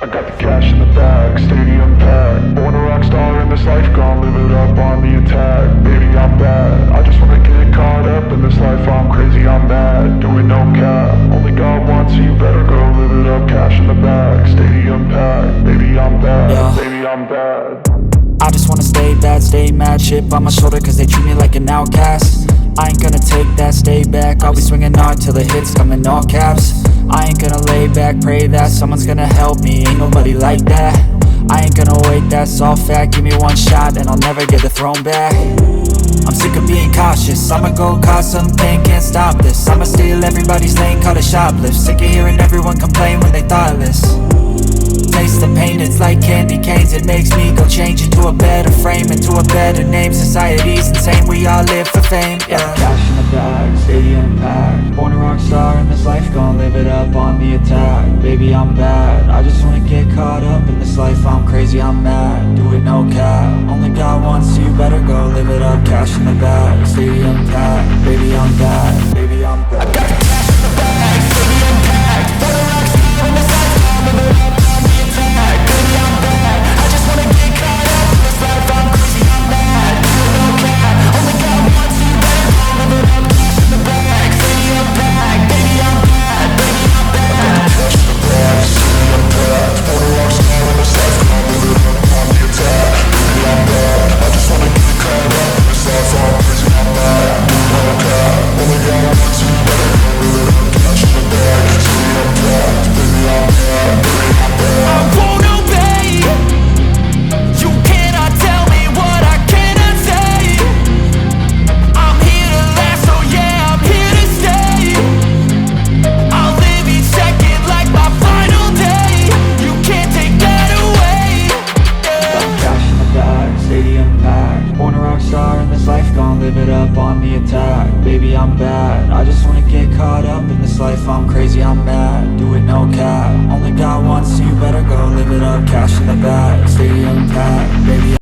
I got the cash in the bag, stadium packed. Born a rock star in this life, gon' live it up on the attack. Baby, I'm bad, I just wanna get caught up in this life. I'm crazy, I'm mad, doing no cap. Only God wants, so you better go live it up. Cash in the bag, stadium packed. Baby, I'm bad, Yeah. baby, I'm bad. I just wanna stay bad, stay mad. Chip on my shoulder cause they treat me like an outcast. I ain't gonna take that, stay back. I'll be swinging hard till the hits come in all caps. I ain't gonna lay back, pray that someone's gonna help me. Ain't nobody like that. I ain't gonna wait, that's all fact. Give me one shot and I'll never get the throne back. I'm sick of being cautious, I'ma go cause some pain, can't stop this. I'ma steal everybody's lane, call it shoplift. Sick of hearing everyone complain when they thoughtless. Taste the pain, it's like candy canes. It makes me go change into a better frame, into a better name. Society's insane, we all live for fame, yeah. Cash in the bag, stadium packed. Born a rock star in this life, gon' live it up on the attack. Baby, I'm bad, I just wanna get caught up in this life. I'm crazy, I'm mad, do it no cap. Only God wants, so you better go live it up. Cash in the bag, stadium packed. Baby, I'm bad, baby, I'm bad. I got the cash in the bag, stadium packed. Born a rock star in this life, gon' live it up on the attack. Baby, I'm bad, I just wanna get caught up in this life. I'm crazy, I'm mad, do it no cap. Only God wants, so you better go live it up. Cash in the bag, stadium packed. Baby, I'm bad, baby, I'm bad. Cash in the bag, stadium packed. Born a rock star in this life, gon' live it up on the attack. Baby, I'm bad, I just wanna get caught up in this life. I'm crazy, I'm mad, do it no cap. Only God wants, so you better go live it up. Cash in the bag, stadium packed. Baby, I'm bad, baby, I'm bad. I won't obey. You cannot tell me what I cannot say. I'm here to last, so yeah, I'm here to stay. I'll live each second like my final day. You can't take that away, yeah. Cash in the bag, stadium packed. Born a rock star in this life, gon' live it up on the attack. Baby, I'm bad, I just wanna get caught up in this life. I'm crazy, I'm mad, do it no cap. Only God wants, so you better go live it up. Cash in the bag, stadium packed. Baby,